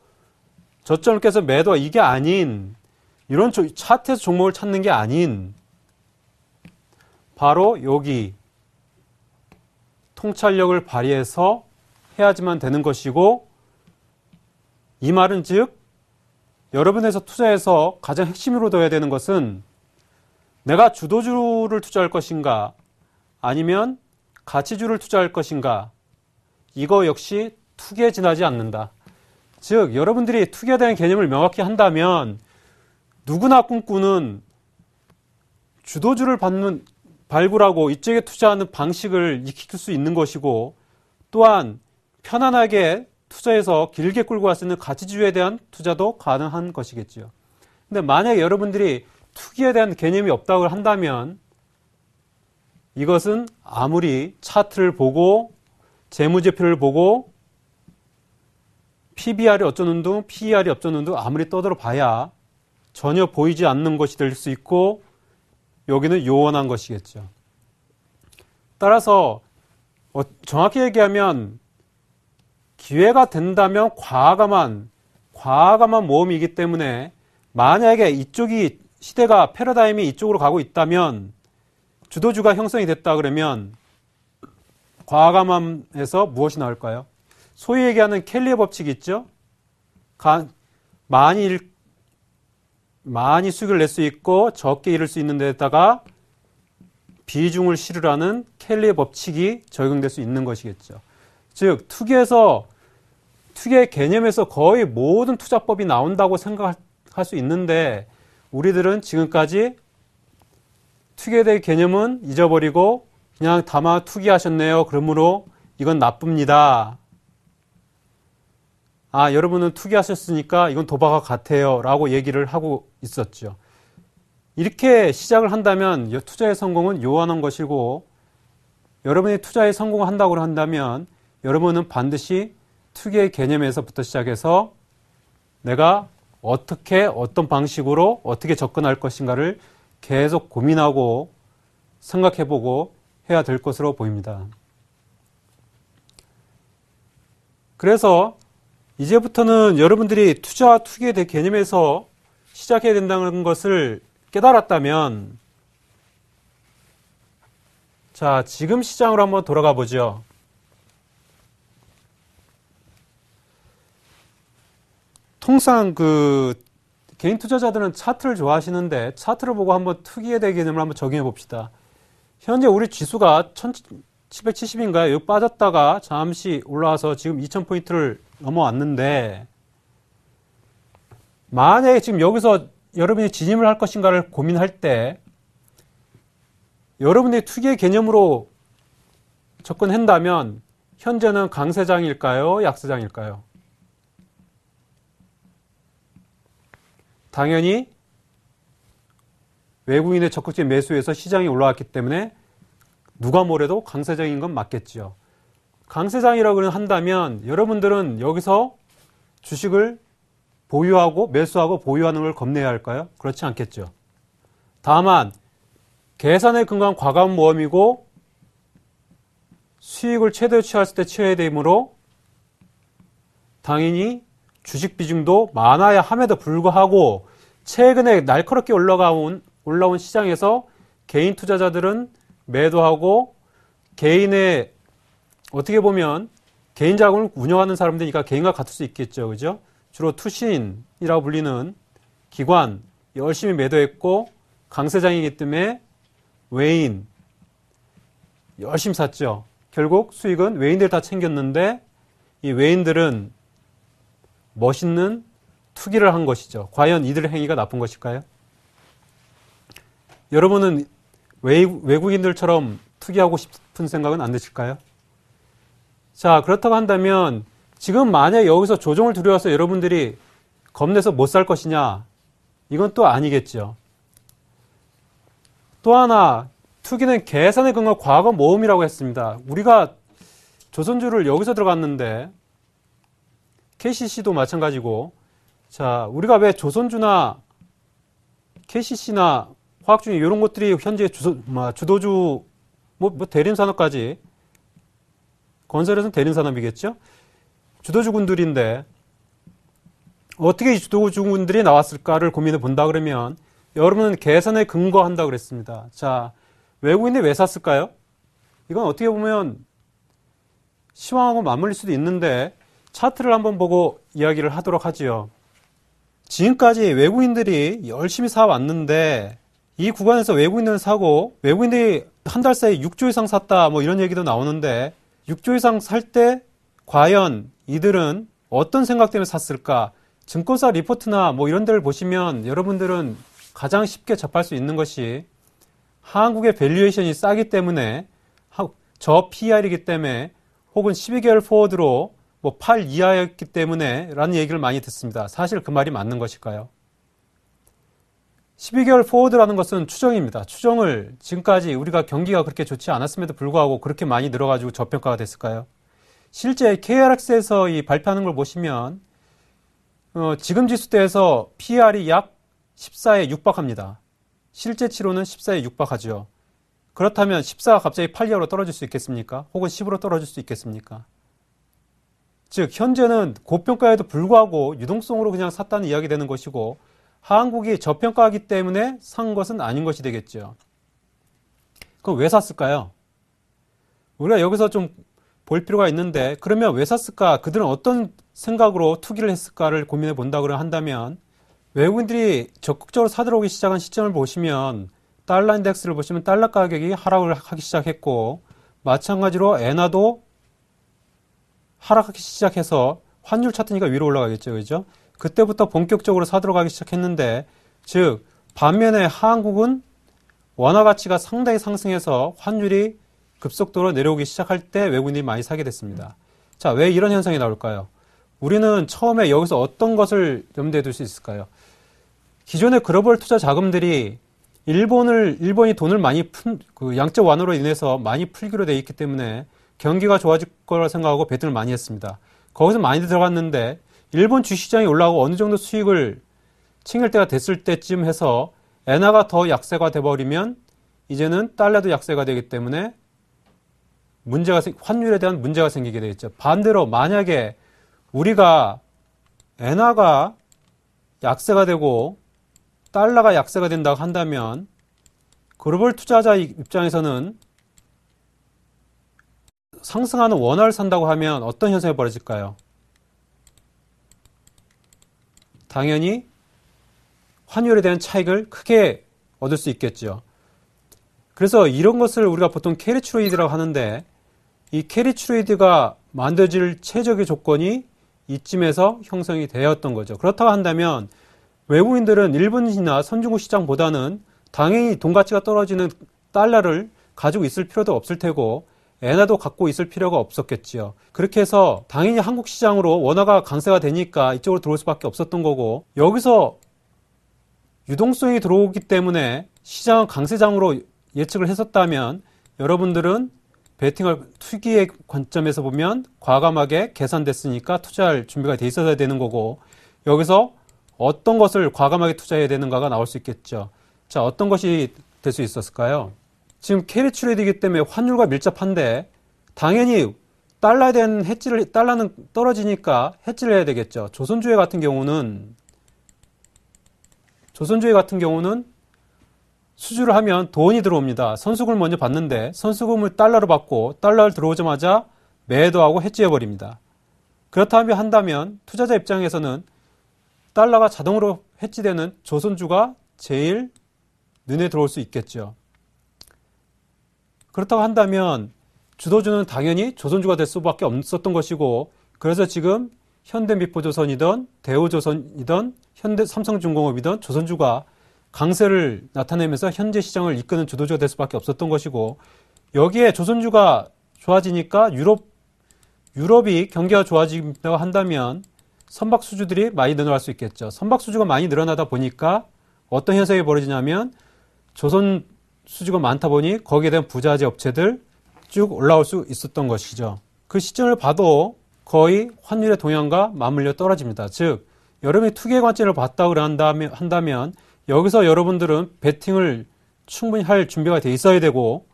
저점을 깨서 매도, 이게 아닌, 이런 차트에서 종목을 찾는 게 아닌 바로 여기 통찰력을 발휘해서 해야지만 되는 것이고, 이 말은 즉 여러분에서 투자해서 가장 핵심으로 둬야 되는 것은 내가 주도주를 투자할 것인가 아니면 가치주를 투자할 것인가, 이거 역시 투기에 지나지 않는다. 즉 여러분들이 투기에 대한 개념을 명확히 한다면 누구나 꿈꾸는 주도주를 발굴하고 이쪽에 투자하는 방식을 익힐 수 있는 것이고, 또한 편안하게 투자해서 길게 끌고 갈 수 있는 가치주에 대한 투자도 가능한 것이겠죠. 근데 만약에 여러분들이 투기에 대한 개념이 없다고 한다면 이것은 아무리 차트를 보고 재무제표를 보고 PBR이 어쩌는 둥, PER이 어쩌는 둥 아무리 떠들어 봐야 전혀 보이지 않는 것이 될 수 있고, 여기는 요원한 것이겠죠. 따라서 정확히 얘기하면 기회가 된다면 과감한 모험이기 때문에, 만약에 이쪽이 시대가 패러다임이 이쪽으로 가고 있다면, 주도주가 형성이 됐다 그러면 과감함에서 무엇이 나올까요? 소위 얘기하는 켈리의 법칙이 있죠. 많이 수익을 낼 수 있고 적게 잃을 수 있는 데다가 비중을 실으라는 켈리의 법칙이 적용될 수 있는 것이겠죠. 즉 투기의 개념에서 거의 모든 투자법이 나온다고 생각할 수 있는데, 우리들은 지금까지 투기에 대한 개념은 잊어버리고 그냥 다만 투기하셨네요, 그러므로 이건 나쁩니다. 여러분은 투기하셨으니까 이건 도박과 같아요 라고 얘기를 하고 있었죠. 이렇게 시작을 한다면 투자의 성공은 요원한 것이고, 여러분이 투자에 성공한다고 한다면 여러분은 반드시 투기의 개념에서부터 시작해서 내가 어떤 방식으로 어떻게 접근할 것인가를 계속 고민하고 생각해보고 해야 될 것으로 보입니다. 그래서 이제부터는 여러분들이 투자와 투기에 대한 개념에서 시작해야 된다는 것을 깨달았다면, 자, 지금 시장으로 한번 돌아가 보죠. 통상 개인 투자자들은 차트를 좋아하시는데, 차트를 보고 한번 투기에 대한 개념을 한번 적용해 봅시다. 현재 우리 지수가 1770인가요? 여기 빠졌다가 잠시 올라와서 지금 2000포인트를 넘어왔는데, 만약에 지금 여기서 여러분이 진입을 할 것인가를 고민할 때 여러분의 투기의 개념으로 접근한다면 현재는 강세장일까요? 약세장일까요? 당연히 외국인의 적극적인 매수에서 시장이 올라왔기 때문에 누가 뭐래도 강세장인 건 맞겠죠. 강세장이라고 한다면 여러분들은 여기서 주식을 보유하고 매수하고 보유하는 걸 겁내야 할까요? 그렇지 않겠죠. 다만 계산에 근거한 과감 모험이고 수익을 최대로 취했을 때 취해야 되므로 당연히 주식 비중도 많아야 함에도 불구하고 최근에 날카롭게 올라온 시장에서 개인 투자자들은 매도하고, 개인의 어떻게 보면 개인 자금을 운영하는 사람들이니까 개인과 같을 수 있겠죠. 그죠? 주로 투신이라고 불리는 기관 열심히 매도했고 강세장이기 때문에 외인 열심히 샀죠. 결국 수익은 외인들 다 챙겼는데 이 외인들은 멋있는 투기를 한 것이죠. 과연 이들의 행위가 나쁜 것일까요? 여러분은 외국인들처럼 투기하고 싶은 생각은 안 드실까요? 자, 그렇다고 한다면 지금 만약에 여기서 조정을 들여와서 여러분들이 겁내서 못 살 것이냐? 이건 또 아니겠죠. 또 하나, 투기는 계산에 근거한 과거 모험이라고 했습니다. 우리가 조선주를 여기서 들어갔는데 KCC도 마찬가지고, 자, 우리가 왜 조선주나 KCC나 화학중에 이런 것들이 현재 주도주, 대림산업까지, 건설에서는 대림산업이겠죠? 주도주군들인데, 어떻게 이 주도주군들이 나왔을까를 고민해 본다 그러면, 여러분은 계산에 근거한다 그랬습니다. 자, 외국인이 왜 샀을까요? 이건 어떻게 보면 시황하고 맞물릴 수도 있는데, 차트를 한번 보고 이야기를 하도록 하지요. 지금까지 외국인들이 열심히 사왔는데 이 구간에서 외국인들은 사고 외국인들이 한 달 사이에 6조 이상 샀다 이런 얘기도 나오는데 6조 이상 살 때 과연 이들은 어떤 생각 때문에 샀을까? 증권사 리포트나 이런 데를 보시면 여러분들은 가장 쉽게 접할 수 있는 것이 한국의 밸류에이션이 싸기 때문에 저 PER이기 때문에 혹은 12개월 포워드로 8 이하였기 때문에 라는 얘기를 많이 듣습니다. 사실 그 말이 맞는 것일까요? 12개월 포워드라는 것은 추정입니다. 추정을 지금까지 우리가 경기가 그렇게 좋지 않았음에도 불구하고 그렇게 많이 늘어가지고 저평가가 됐을까요? 실제 KRX에서 이 발표하는 걸 보시면 지금 지수대에서 PER이 약 14에 육박합니다. 실제치로는 14에 육박하죠. 그렇다면 14가 갑자기 8 이하로 떨어질 수 있겠습니까? 혹은 10으로 떨어질 수 있겠습니까? 즉 현재는 고평가에도 불구하고 유동성으로 그냥 샀다는 이야기 되는 것이고 한국이 저평가하기 때문에 산 것은 아닌 것이 되겠죠. 그럼 왜 샀을까요? 우리가 여기서 좀 볼 필요가 있는데 그러면 왜 샀을까? 그들은 어떤 생각으로 투기를 했을까를 고민해 본다고 한다면 외국인들이 적극적으로 사들어오기 시작한 시점을 보시면 달러 인덱스를 보시면 달러 가격이 하락을 하기 시작했고 마찬가지로 엔화도 하락하기 시작해서 환율 차트니까 위로 올라가겠죠. 그죠? 그때부터 본격적으로 사들어가기 시작했는데 즉 반면에 한국은 원화 가치가 상당히 상승해서 환율이 급속도로 내려오기 시작할 때 외국인들이 많이 사게 됐습니다. 자, 왜 이런 현상이 나올까요? 우리는 처음에 여기서 어떤 것을 염두에 둘 수 있을까요? 기존의 글로벌 투자 자금들이 일본이 돈을 많이 양적 완화로 인해서 많이 풀기로 돼 있기 때문에 경기가 좋아질 거라 생각하고 베팅을 많이 했습니다. 거기서 많이 들어갔는데 일본 주시장이 올라가고 어느 정도 수익을 챙길 때가 됐을 때쯤 해서 엔화가 더 약세가 돼버리면 이제는 달러도 약세가 되기 때문에 환율에 대한 문제가 생기게 되겠죠. 반대로 만약에 우리가 엔화가 약세가 되고 달러가 약세가 된다고 한다면 글로벌 투자자 입장에서는 상승하는 원화를 산다고 하면 어떤 현상이 벌어질까요? 당연히 환율에 대한 차익을 크게 얻을 수 있겠죠. 그래서 이런 것을 우리가 보통 캐리 트레이드라고 하는데 이 캐리 트레이드가 만들어질 최적의 조건이 이쯤에서 형성이 되었던 거죠. 그렇다고 한다면 외국인들은 일본이나 선진국 시장보다는 당연히 돈 가치가 떨어지는 달러를 가지고 있을 필요도 없을 테고 엔화도 갖고 있을 필요가 없었겠지요. 그렇게 해서 당연히 한국 시장으로 원화가 강세가 되니까 이쪽으로 들어올 수밖에 없었던 거고 여기서 유동성이 들어오기 때문에 시장은 강세장으로 예측을 했었다면 여러분들은 투기의 관점에서 보면 과감하게 계산됐으니까 투자할 준비가 돼 있어야 되는 거고 여기서 어떤 것을 과감하게 투자해야 되는가가 나올 수 있겠죠. 자, 어떤 것이 될 수 있었을까요? 지금 캐리 트레이드이기 때문에 환율과 밀접한데 당연히 달러는 떨어지니까 해지를 해야 되겠죠. 조선주의 같은 경우는 수주를 하면 돈이 들어옵니다. 선수금을 먼저 받는데 선수금을 달러로 받고 달러를 들어오자마자 매도하고 해지해버립니다. 그렇다면 한다면 투자자 입장에서는 달러가 자동으로 해지되는 조선주가 제일 눈에 들어올 수 있겠죠. 그렇다고 한다면 주도주는 당연히 조선주가 될 수밖에 없었던 것이고 그래서 지금 현대미포조선이든 대우조선이든 삼성중공업이든 조선주가 강세를 나타내면서 현재 시장을 이끄는 주도주가 될 수밖에 없었던 것이고 여기에 조선주가 좋아지니까 유럽이 경기가 좋아진다고 한다면 선박수주들이 많이 늘어날 수 있겠죠. 선박수주가 많이 늘어나다 보니까 어떤 현상이 벌어지냐면 조선 수주가 많다 보니 거기에 대한 부자재 업체들 쭉 올라올 수 있었던 것이죠. 그 시점을 봐도 거의 환율의 동향과 맞물려 떨어집니다. 즉 여러분이 투기의 관점을 봤다고 한다면 여기서 여러분들은 베팅을 충분히 할 준비가 돼 있어야 되고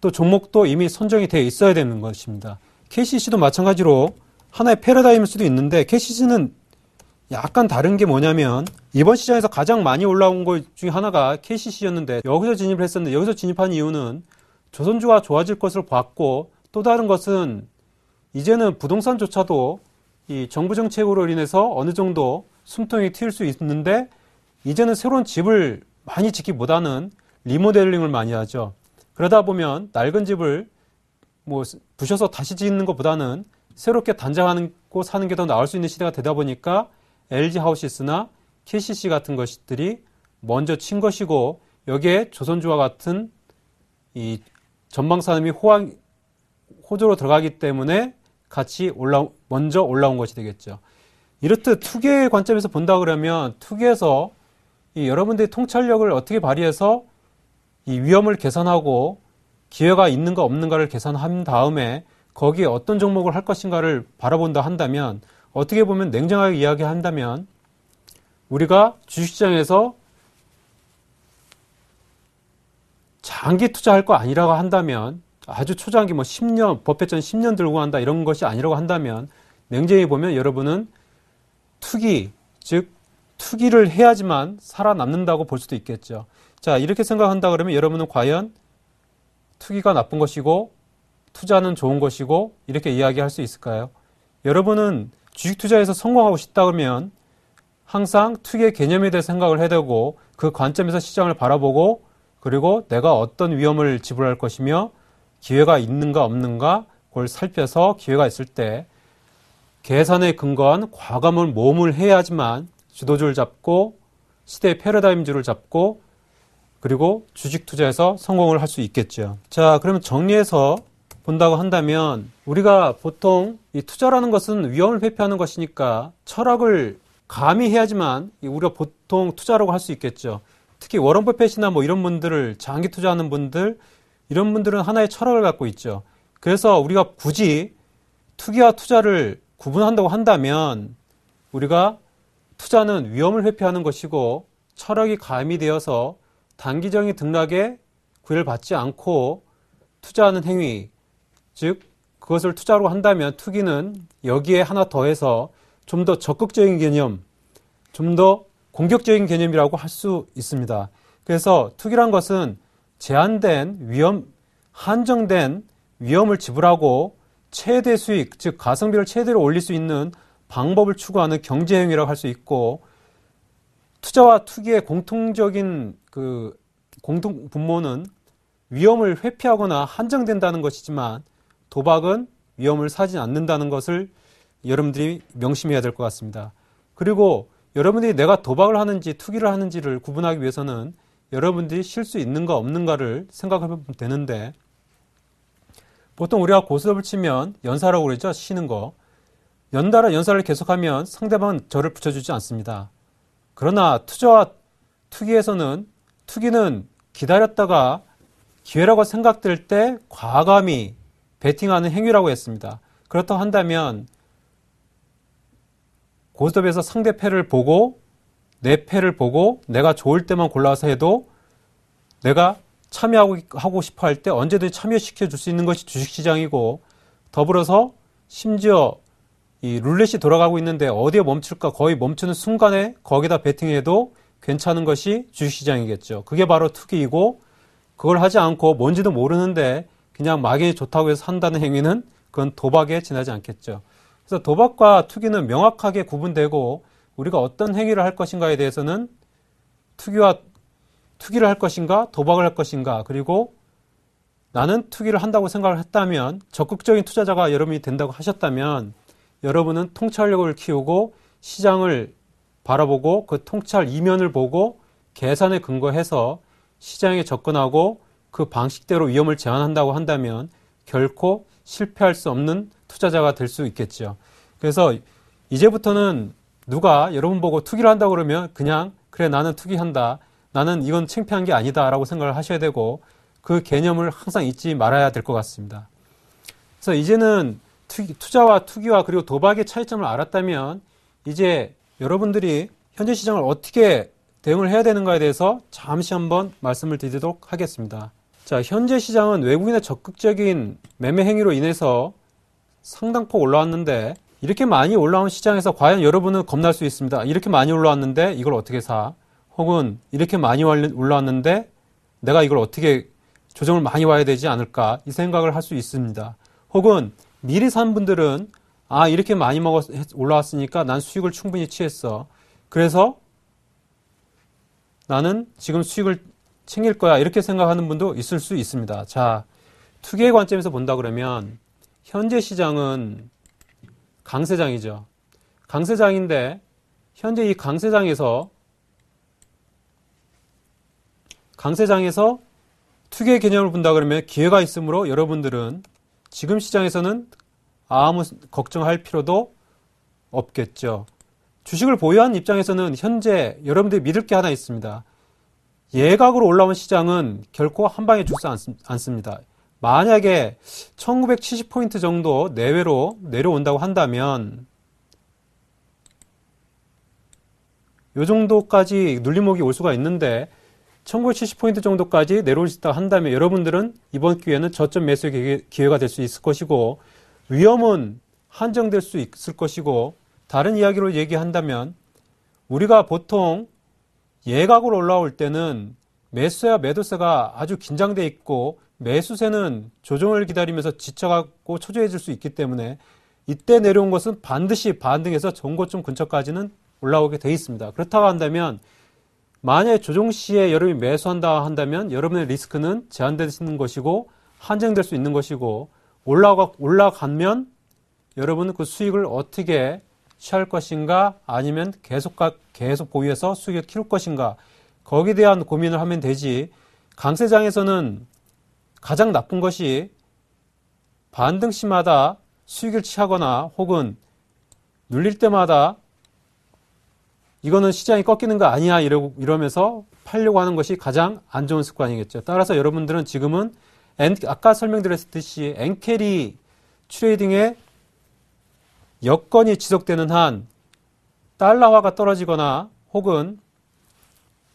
또 종목도 이미 선정이 돼 있어야 되는 것입니다. KCC도 마찬가지로 하나의 패러다임일 수도 있는데 KCC는 약간 다른 게 뭐냐면 이번 시장에서 가장 많이 올라온 것 중에 하나가 KCC였는데 여기서 진입을 했었는데 여기서 진입한 이유는 조선주가 좋아질 것을 봤고 또 다른 것은 이제는 부동산조차도 이 정부 정책으로 인해서 어느 정도 숨통이 트일 수 있는데 이제는 새로운 집을 많이 짓기보다는 리모델링을 많이 하죠. 그러다 보면 낡은 집을 뭐 부셔서 다시 짓는 것보다는 새롭게 단장하고 사는 게 더 나을 수 있는 시대가 되다 보니까 LG 하우시스나 KCC 같은 것들이 먼저 친 것이고 여기에 조선주와 같은 이 전방산업이 호조로 들어가기 때문에 같이 먼저 올라온 것이 되겠죠. 이렇듯 투기의 관점에서 본다 그러면 투기에서 이 여러분들의 통찰력을 어떻게 발휘해서 이 위험을 계산하고 기회가 있는가 없는가를 계산한 다음에 거기에 어떤 종목을 할 것인가를 바라본다 한다면 어떻게 보면 냉정하게 이야기한다면 우리가 주식시장에서 장기 투자할 거 아니라고 한다면 아주 초장기 뭐 10년, 버핏전 10년 들고 간다 이런 것이 아니라고 한다면 냉정히 보면 여러분은 투기, 즉 투기를 해야지만 살아남는다고 볼 수도 있겠죠. 자, 이렇게 생각한다 그러면 여러분은 과연 투기가 나쁜 것이고 투자는 좋은 것이고 이렇게 이야기할 수 있을까요? 여러분은 주식 투자에서 성공하고 싶다 그러면 항상 투기의 개념에 대해 생각을 해야 되고 그 관점에서 시장을 바라보고 그리고 내가 어떤 위험을 지불할 것이며 기회가 있는가 없는가 그걸 살펴서 기회가 있을 때 계산에 근거한 과감한 모험을 해야지만 주도주를 잡고 시대의 패러다임주를 잡고 그리고 주식 투자에서 성공을 할 수 있겠죠. 자, 그러면 정리해서 본다고 한다면 우리가 보통 이 투자라는 것은 위험을 회피하는 것이니까 철학을 가미해야지만 우리가 보통 투자라고 할 수 있겠죠. 특히 워런 버핏이나 뭐 이런 분들을 장기 투자하는 분들 이런 분들은 하나의 철학을 갖고 있죠. 그래서 우리가 굳이 투기와 투자를 구분한다고 한다면 우리가 투자는 위험을 회피하는 것이고 철학이 가미되어서 단기적인 등락에 구애를 받지 않고 투자하는 행위, 즉 그것을 투자로 한다면 투기는 여기에 하나 더해서 좀 더 적극적인 개념, 좀 더 공격적인 개념이라고 할 수 있습니다. 그래서 투기란 것은 제한된 위험, 한정된 위험을 지불하고 최대 수익, 즉 가성비를 최대로 올릴 수 있는 방법을 추구하는 경제행위라고 할 수 있고 투자와 투기의 공통적인 공통 분모는 위험을 회피하거나 한정된다는 것이지만 도박은 위험을 사지 않는다는 것을 여러분들이 명심해야 될 것 같습니다. 그리고 여러분들이 내가 도박을 하는지 투기를 하는지를 구분하기 위해서는 여러분들이 쉴 수 있는가 없는가를 생각해 보면 되는데 보통 우리가 고스톱을 치면 연사라고 그러죠. 쉬는 거. 연달아 연사를 계속하면 상대방은 저를 붙여주지 않습니다. 그러나 투자와 투기에서는 투기는 기다렸다가 기회라고 생각될 때 과감히 베팅하는 행위라고 했습니다. 그렇다고 한다면 고스톱에서 상대 패를 보고 내 패를 보고 내가 좋을 때만 골라서 해도 내가 참여하고 싶어 할 때 언제든지 참여시켜 줄 수 있는 것이 주식시장이고 더불어서 심지어 이 룰렛이 돌아가고 있는데 어디에 멈출까 거의 멈추는 순간에 거기다 베팅해도 괜찮은 것이 주식시장이겠죠. 그게 바로 투기이고 그걸 하지 않고 뭔지도 모르는데 그냥 막연히 좋다고 해서 산다는 행위는 그건 도박에 지나지 않겠죠. 그래서 도박과 투기는 명확하게 구분되고 우리가 어떤 행위를 할 것인가에 대해서는 투기를 할 것인가 도박을 할 것인가 그리고 나는 투기를 한다고 생각을 했다면 적극적인 투자자가 여러분이 된다고 하셨다면 여러분은 통찰력을 키우고 시장을 바라보고 그 통찰 이면을 보고 계산에 근거해서 시장에 접근하고 그 방식대로 위험을 제한한다고 한다면 결코 실패할 수 없는 투자자가 될 수 있겠죠. 그래서 이제부터는 누가 여러분 보고 투기를 한다고 그러면 그냥 그래 나는 투기한다. 나는 이건 창피한 게 아니다 라고 생각을 하셔야 되고 그 개념을 항상 잊지 말아야 될 것 같습니다. 그래서 이제는 투자와 투기와 그리고 도박의 차이점을 알았다면 이제 여러분들이 현재 시장을 어떻게 대응을 해야 되는가에 대해서 잠시 한번 말씀을 드리도록 하겠습니다. 자, 현재 시장은 외국인의 적극적인 매매 행위로 인해서 상당폭 올라왔는데 이렇게 많이 올라온 시장에서 과연 여러분은 겁날 수 있습니다. 이렇게 많이 올라왔는데 이걸 어떻게 사? 혹은 이렇게 많이 올라왔는데 내가 이걸 어떻게 조정을 많이 와야 되지 않을까? 이 생각을 할 수 있습니다. 혹은 미리 산 분들은 이렇게 많이 올라왔으니까 난 수익을 충분히 취했어. 그래서 나는 지금 수익을 챙길 거야. 이렇게 생각하는 분도 있을 수 있습니다. 자, 투기의 관점에서 본다 그러면 현재 시장은 강세장이죠. 강세장인데 현재 이 강세장에서 투기의 개념을 본다 그러면 기회가 있으므로 여러분들은 지금 시장에서는 아무 걱정할 필요도 없겠죠. 주식을 보유한 입장에서는 현재 여러분들이 믿을 게 하나 있습니다. 예각으로 올라온 시장은 결코 한 방에 죽지 않습니다. 만약에 1970포인트 정도 내외로 내려온다고 한다면 이 정도까지 눌림목이 올 수가 있는데 1970포인트 정도까지 내려올 수 있다고 한다면 여러분들은 이번 기회는 저점 매수의 기회가 될 수 있을 것이고 위험은 한정될 수 있을 것이고 다른 이야기로 얘기한다면 우리가 보통 예각으로 올라올 때는 매수세와 매도세가 아주 긴장되어 있고 매수세는 조정을 기다리면서 지쳐가고 초조해질 수 있기 때문에 이때 내려온 것은 반드시 반등해서 전고점 근처까지는 올라오게 되어 있습니다. 그렇다고 한다면 만약에 조정 시에 여러분이 매수한다 한다면 여러분의 리스크는 제한되는 것이고 한정될 수 있는 것이고 올라가면 여러분은 그 수익을 어떻게 취할 것인가 아니면 계속 보유해서 수익을 키울 것인가 거기에 대한 고민을 하면 되지. 강세장에서는 가장 나쁜 것이 반등 시마다 수익을 취하거나 혹은 눌릴 때마다 이거는 시장이 꺾이는 거 아니야 이러면서 팔려고 하는 것이 가장 안 좋은 습관이겠죠. 따라서 여러분들은 지금은 아까 설명드렸듯이 엔캐리 트레이딩의 여건이 지속되는 한 달러화가 떨어지거나 혹은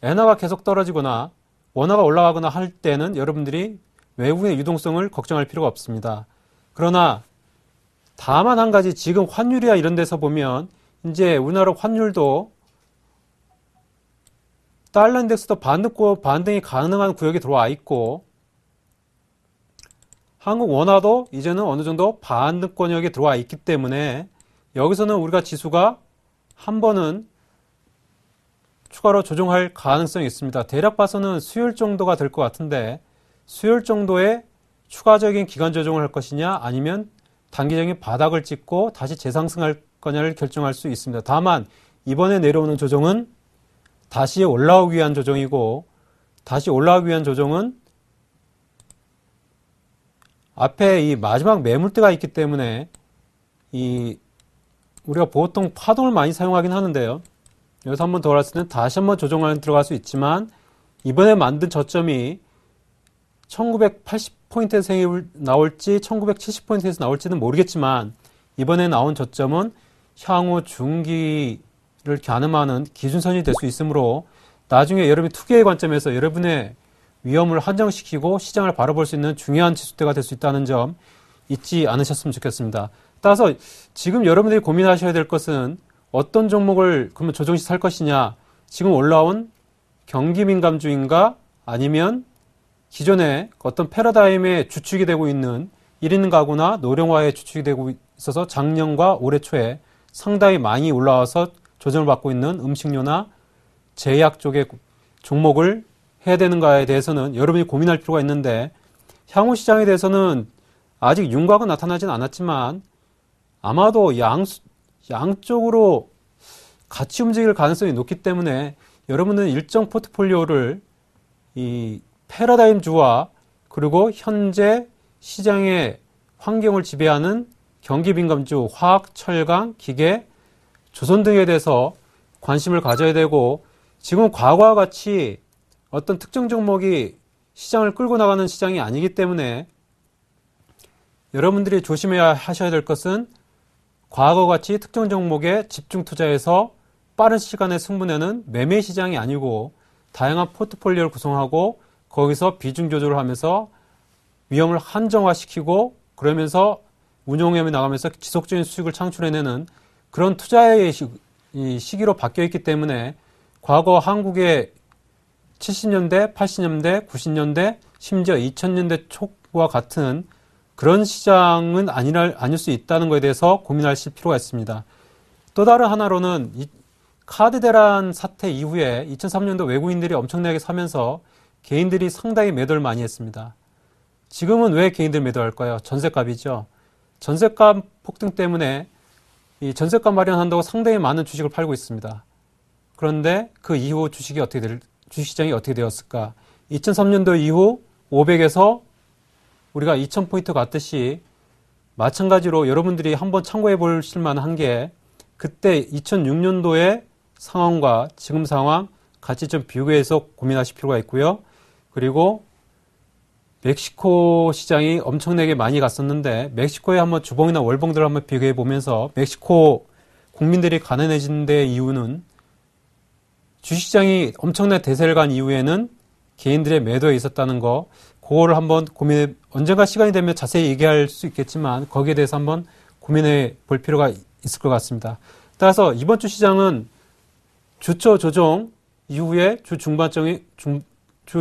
엔화가 계속 떨어지거나 원화가 올라가거나 할 때는 여러분들이 외국인의 유동성을 걱정할 필요가 없습니다. 그러나 다만 한 가지 지금 환율이야 이런 데서 보면 이제 우리나라 환율도 달러 인덱스도 반등이 가능한 구역에 들어와 있고 한국 원화도 이제는 어느 정도 반등권역에 들어와 있기 때문에 여기서는 우리가 지수가 한 번은 추가로 조정할 가능성이 있습니다. 대략 봐서는 수요일 정도가 될 것 같은데 수요일 정도에 추가적인 기간 조정을 할 것이냐 아니면 단기적인 바닥을 찍고 다시 재상승할 거냐를 결정할 수 있습니다. 다만 이번에 내려오는 조정은 다시 올라오기 위한 조정이고 다시 올라오기 위한 조정은 앞에 이 마지막 매물대가 있기 때문에 우리가 보통 파동을 많이 사용하긴 하는데요. 여기서 한번 더 올랐을 때는 다시 한번 조정을 들어갈 수 있지만 이번에 만든 저점이 1980포인트에서 나올지 1970포인트에서 나올지는 모르겠지만 이번에 나온 저점은 향후 중기를 가늠하는 기준선이 될 수 있으므로 나중에 여러분이 투기의 관점에서 여러분의 위험을 한정시키고 시장을 바라볼 수 있는 중요한 지수대가 될 수 있다는 점 잊지 않으셨으면 좋겠습니다. 따라서 지금 여러분들이 고민하셔야 될 것은 어떤 종목을 그러면 조정시 살 것이냐, 지금 올라온 경기민감주인가 아니면 기존에 어떤 패러다임의 주축이 되고 있는 1인 가구나 노령화의 주축이 되고 있어서 작년과 올해 초에 상당히 많이 올라와서 조정을 받고 있는 음식료나 제약 쪽의 종목을 해야 되는가에 대해서는 여러분이 고민할 필요가 있는데 향후 시장에 대해서는 아직 윤곽은 나타나진 않았지만 아마도 양쪽으로 같이 움직일 가능성이 높기 때문에 여러분은 일정 포트폴리오를 이 패러다임주와 그리고 현재 시장의 환경을 지배하는 경기민감주, 화학, 철강, 기계, 조선 등에 대해서 관심을 가져야 되고 지금 과거와 같이 어떤 특정 종목이 시장을 끌고 나가는 시장이 아니기 때문에 여러분들이 조심해야 하셔야 될 것은 과거같이 특정 종목에 집중 투자해서 빠른 시간에 승부내는 매매 시장이 아니고 다양한 포트폴리오를 구성하고 거기서 비중 조절을 하면서 위험을 한정화시키고 그러면서 운용위험이 나가면서 지속적인 수익을 창출해내는 그런 투자의 시기로 바뀌어 있기 때문에 과거 한국의 70년대, 80년대, 90년대, 심지어 2000년대 초과 같은 그런 시장은 아닐 수 있다는 것에 대해서 고민하실 필요가 있습니다. 또 다른 하나로는 이 카드 대란 사태 이후에 2003년도 외국인들이 엄청나게 사면서 개인들이 상당히 매도를 많이 했습니다. 지금은 왜 개인들 매도할까요? 전셋값이죠. 전셋값 폭등 때문에 이 전셋값 마련한다고 상당히 많은 주식을 팔고 있습니다. 그런데 그 이후 주식시장이 어떻게 되었을까? 2003년도 이후 500에서 우리가 2000포인트 갔듯이 마찬가지로 여러분들이 한번 참고해 보실 만한 게 그때 2006년도의 상황과 지금 상황 같이 좀 비교해서 고민하실 필요가 있고요. 그리고 멕시코 시장이 엄청나게 많이 갔었는데 멕시코의 한번 주봉이나 월봉들을 한번 비교해 보면서 멕시코 국민들이 가난해진 데 이유는 주식시장이 엄청난 대세를 간 이후에는 개인들의 매도에 있었다는 거, 그거를 한번 언젠가 시간이 되면 자세히 얘기할 수 있겠지만 거기에 대해서 한번 고민해 볼 필요가 있을 것 같습니다. 따라서 이번 주 시장은 주초 조정 이후에 주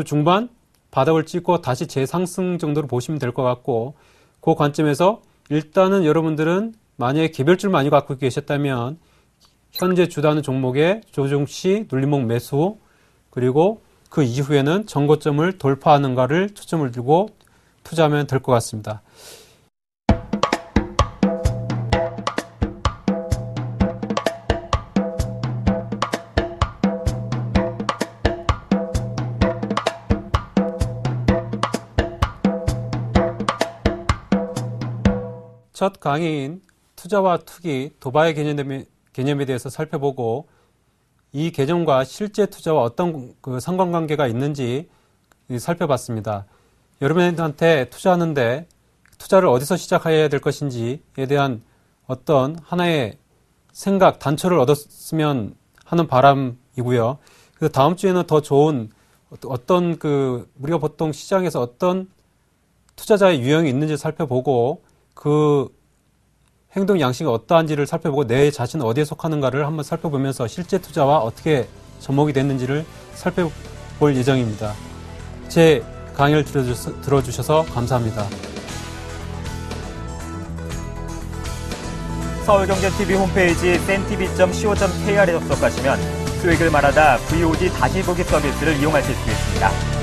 중반 바닥을 찍고 다시 재상승 정도로 보시면 될 것 같고, 그 관점에서 일단은 여러분들은 만약에 개별주를 많이 갖고 계셨다면 현재 주다는 종목의 조정 시 눌림목 매수, 그리고 그 이후에는 전고점을 돌파하는가를 초점을 두고 투자하면 될 것 같습니다. 첫 강의인 투자와 투기, 도박의 개념에 대해서 살펴보고 이 개념과 실제 투자와 어떤 그 상관관계가 있는지 살펴봤습니다. 여러분한테 투자하는데 투자를 어디서 시작해야 될 것인지에 대한 어떤 하나의 생각, 단초를 얻었으면 하는 바람이고요. 그래서 다음 주에는 더 좋은 어떤 우리가 보통 시장에서 어떤 투자자의 유형이 있는지 살펴보고 그 행동 양식이 어떠한지를 살펴보고 내 자신은 어디에 속하는가를 한번 살펴보면서 실제 투자와 어떻게 접목이 됐는지를 살펴볼 예정입니다. 제 강의를 들어주셔서 감사합니다. 서울경제TV 홈페이지 sen.tv.co.kr에 접속하시면 수익을 말하다 VOD 다시 보기 서비스를 이용하실 수 있습니다.